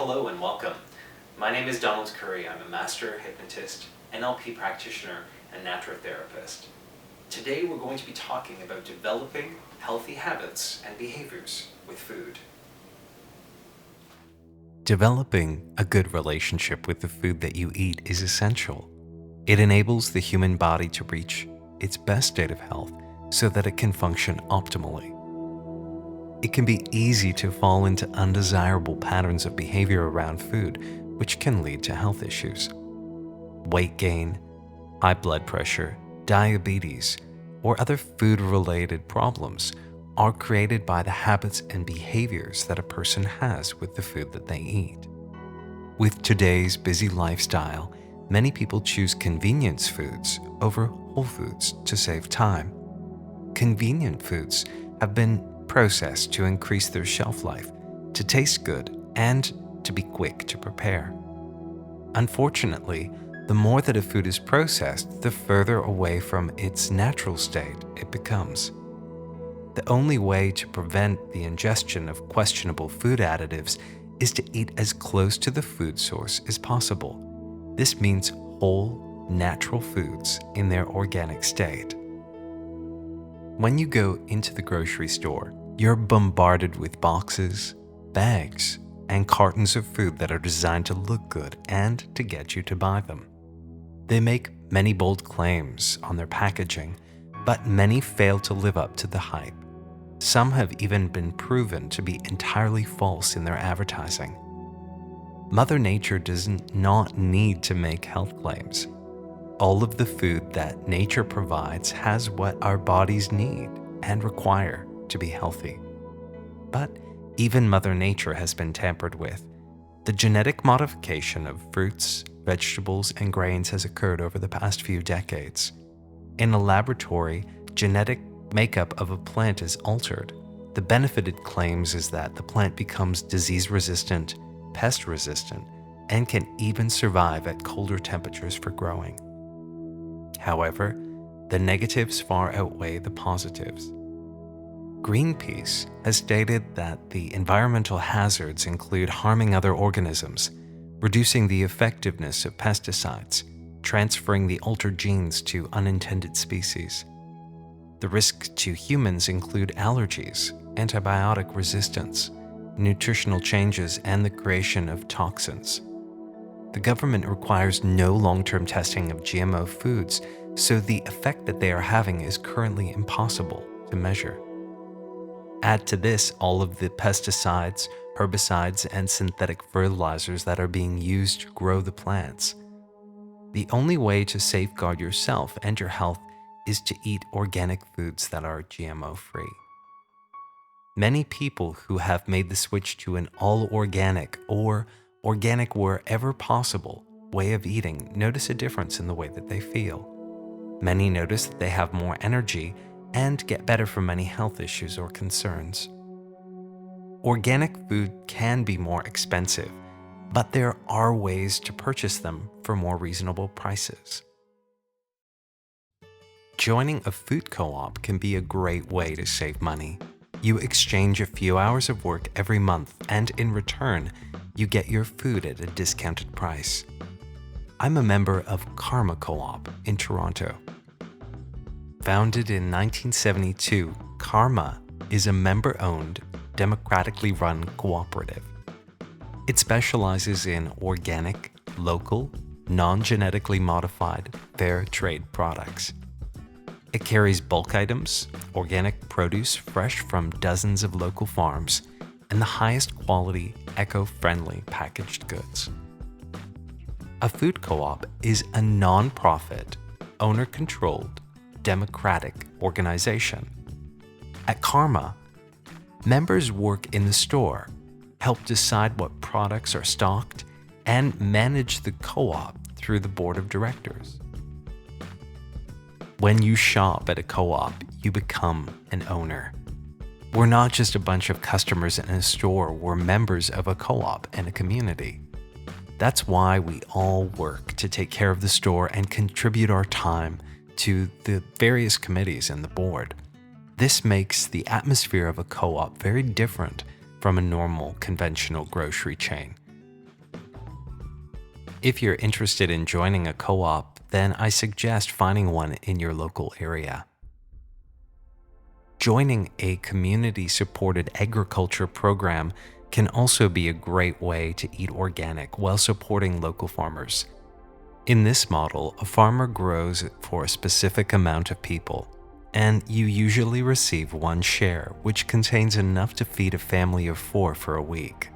Hello and welcome. My name is Donald Curry. I'm a master hypnotist, NLP practitioner, and naturotherapist. Today we're going to be talking about developing healthy habits and behaviors with food. Developing a good relationship with the food that you eat is essential. It enables the human body to reach its best state of health so that it can function optimally. It can be easy to fall into undesirable patterns of behavior around food, which can lead to health issues. Weight gain, high blood pressure, diabetes, or other food-related problems are created by the habits and behaviors that a person has with the food that they eat. With today's busy lifestyle, many people choose convenience foods over whole foods to save time. Convenient foods have been processed to increase their shelf life, to taste good, and to be quick to prepare. Unfortunately, the more that a food is processed, the further away from its natural state it becomes. The only way to prevent the ingestion of questionable food additives is to eat as close to the food source as possible. This means whole, natural foods in their organic state. When you go into the grocery store, you're bombarded with boxes, bags, and cartons of food that are designed to look good and to get you to buy them. They make many bold claims on their packaging, but many fail to live up to the hype. Some have even been proven to be entirely false in their advertising. Mother Nature does not need to make health claims. All of the food that nature provides has what our bodies need and require to be healthy. But even Mother Nature has been tampered with. The genetic modification of fruits, vegetables, and grains has occurred over the past few decades. In a laboratory, genetic makeup of a plant is altered. The benefit it claims is that the plant becomes disease-resistant, pest-resistant, and can even survive at colder temperatures for growing. However, the negatives far outweigh the positives. Greenpeace has stated that the environmental hazards include harming other organisms, reducing the effectiveness of pesticides, transferring the altered genes to unintended species. The risks to humans include allergies, antibiotic resistance, nutritional changes, and the creation of toxins. The government requires no long-term testing of GMO foods, so the effect that they are having is currently impossible to measure. Add to this all of the pesticides, herbicides, and synthetic fertilizers that are being used to grow the plants. The only way to safeguard yourself and your health is to eat organic foods that are GMO-free. Many people who have made the switch to an all-organic or organic wherever possible way of eating notice a difference in the way that they feel. Many notice that they have more energy and get better from many health issues or concerns. Organic food can be more expensive, but there are ways to purchase them for more reasonable prices. Joining a food co-op can be a great way to save money. You exchange a few hours of work every month, and in return, you get your food at a discounted price. I'm a member of Karma Co-op in Toronto. Founded in 1972, Karma is a member-owned, democratically run cooperative. It specializes in organic, local, non-genetically modified, fair trade products. It carries bulk items, organic produce fresh from dozens of local farms, and the highest quality, eco-friendly packaged goods. A food co-op is a non-profit, owner-controlled, democratic organization. At Karma, members work in the store, help decide what products are stocked, and manage the co-op through the board of directors. When you shop at a co-op, you become an owner. We're not just a bunch of customers in a store, we're members of a co-op and a community. That's why we all work to take care of the store and contribute our time to the various committees and the board. This makes the atmosphere of a co-op very different from a normal conventional grocery chain. If you're interested in joining a co-op, then I suggest finding one in your local area. Joining a community-supported agriculture program can also be a great way to eat organic while supporting local farmers. In this model, a farmer grows for a specific amount of people, and you usually receive one share, which contains enough to feed a family of 4 for a week.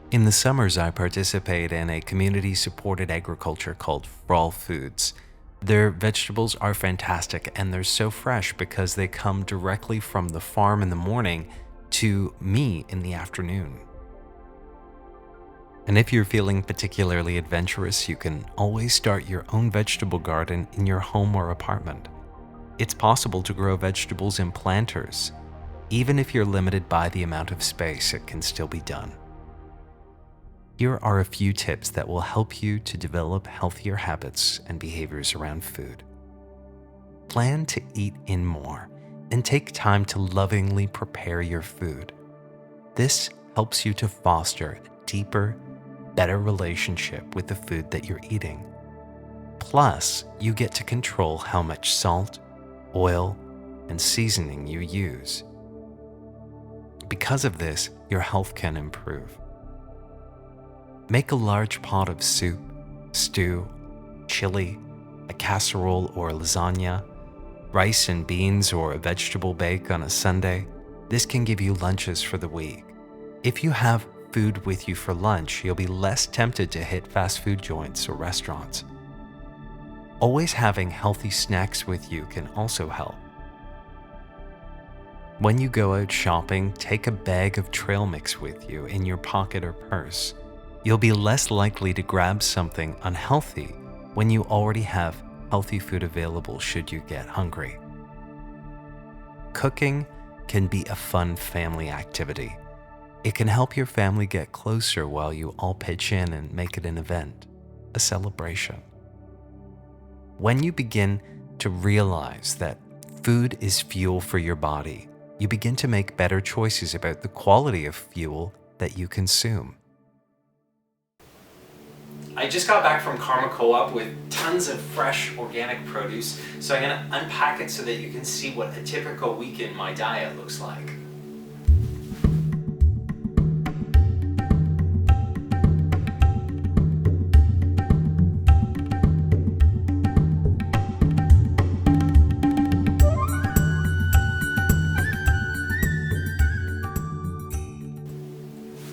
In the summers, I participate in a community-supported agriculture called Raw Foods. Their vegetables are fantastic, and they're so fresh because they come directly from the farm in the morning to me in the afternoon. And if you're feeling particularly adventurous, you can always start your own vegetable garden in your home or apartment. It's possible to grow vegetables in planters. Even if you're limited by the amount of space, it can still be done. Here are a few tips that will help you to develop healthier habits and behaviors around food. Plan to eat in more and take time to lovingly prepare your food. This helps you to foster a deeper, better relationship with the food that you're eating. Plus, you get to control how much salt, oil, and seasoning you use. Because of this, your health can improve. Make a large pot of soup, stew, chili, a casserole or lasagna, rice and beans or a vegetable bake on a Sunday. This can give you lunches for the week. If you have food with you for lunch, you'll be less tempted to hit fast food joints or restaurants. Always having healthy snacks with you can also help. When you go out shopping, take a bag of trail mix with you in your pocket or purse. You'll be less likely to grab something unhealthy when you already have healthy food available should you get hungry. Cooking can be a fun family activity. It can help your family get closer while you all pitch in and make it an event, a celebration. When you begin to realize that food is fuel for your body, you begin to make better choices about the quality of fuel that you consume. I just got back from Karma Co-op with tons of fresh organic produce, so I'm going to unpack it so that you can see what a typical week in my diet looks like.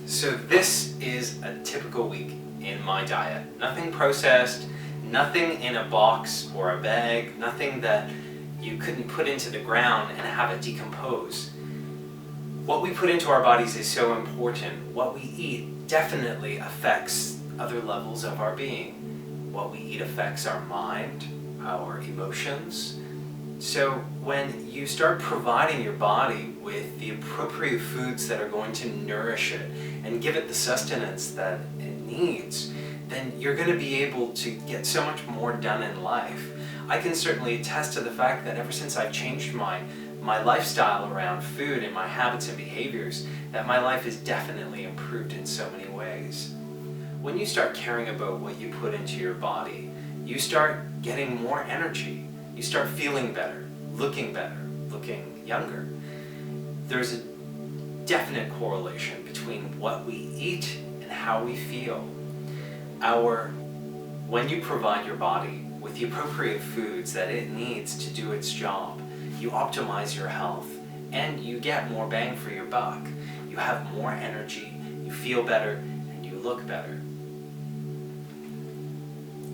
So this is a typical week in my diet. Nothing processed, nothing in a box or a bag, nothing that you couldn't put into the ground and have it decompose. What we put into our bodies is so important. What we eat definitely affects other levels of our being. What we eat affects our mind, our emotions. So when you start providing your body with the appropriate foods that are going to nourish it and give it the sustenance that it needs, then you're going to be able to get so much more done in life. I can certainly attest to the fact that ever since I've changed my lifestyle around food and my habits and behaviors, that my life has definitely improved in so many ways. When you start caring about what you put into your body, you start getting more energy. You start feeling better, looking younger. There's a definite correlation between what we eat and how we feel. When you provide your body with the appropriate foods that it needs to do its job, you optimize your health and you get more bang for your buck. You have more energy, you feel better, and you look better.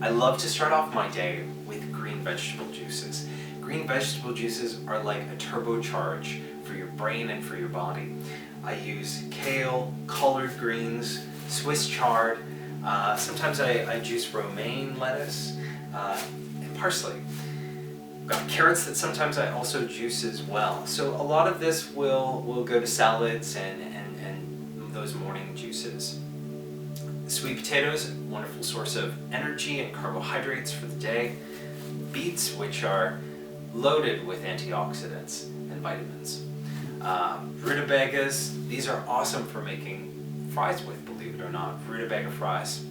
I love to start off my day with green vegetable juices. Green vegetable juices are like a turbocharge for your brain and for your body. I use kale, collard greens, Swiss chard, sometimes I juice romaine lettuce, and parsley. I've got carrots that sometimes I also juice as well. So a lot of this will go to salads and those morning juices. Sweet potatoes, a wonderful source of energy and carbohydrates for the day. Beets, which are loaded with antioxidants and vitamins. Rutabagas, these are awesome for making fries with, believe it or not. Rutabaga fries.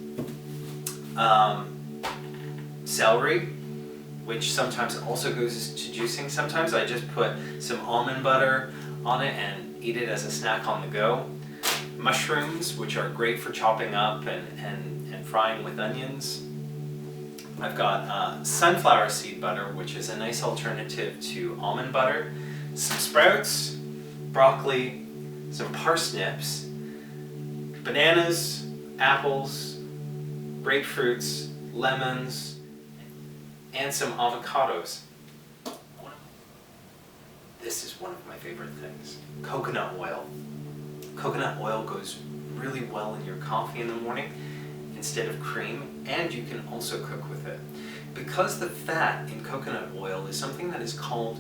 Celery, which sometimes also goes to juicing. Sometimes I just put some almond butter on it and eat it as a snack on the go. Mushrooms, which are great for chopping up and frying with onions. I've got sunflower seed butter, which is a nice alternative to almond butter. Some sprouts, broccoli, some parsnips, bananas, apples, grapefruits, lemons, and some avocados. This is one of my favorite things. Coconut oil. Coconut oil goes really well in your coffee in the morning instead of cream, and you can also cook with it. Because the fat in coconut oil is something that is called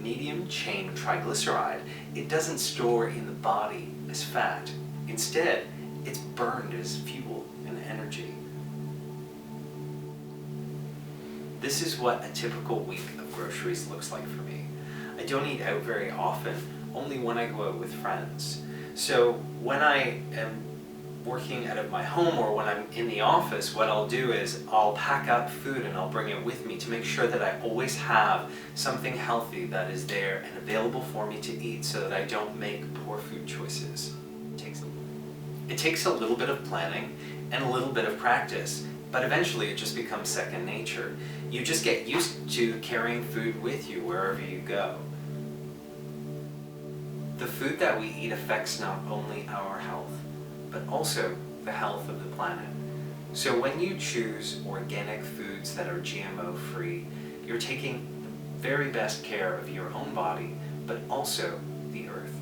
medium chain triglyceride, it doesn't store in the body as fat. Instead, it's burned as fuel and energy. This is what a typical week of groceries looks like for me. I don't eat out very often, only when I go out with friends. So when I am working out of my home or when I'm in the office, what I'll do is I'll pack up food and I'll bring it with me to make sure that I always have something healthy that is there and available for me to eat so that I don't make poor food choices. It takes a little bit of planning and a little bit of practice, but eventually it just becomes second nature. You just get used to carrying food with you wherever you go. The food that we eat affects not only our health, but also the health of the planet. So when you choose organic foods that are GMO-free, you're taking the very best care of your own body, but also the earth.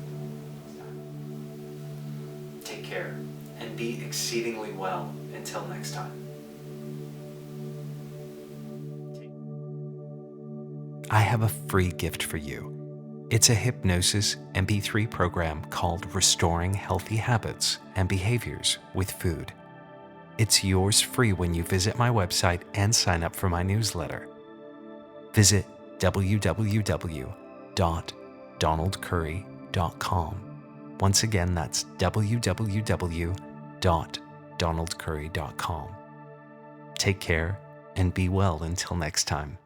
Take care and be exceedingly well until next time. I have a free gift for you. It's a hypnosis MP3 program called Restoring Healthy Habits and Behaviors with Food. It's yours free when you visit my website and sign up for my newsletter. Visit www.donaldcurry.com. Once again, that's www.donaldcurry.com. Take care and be well until next time.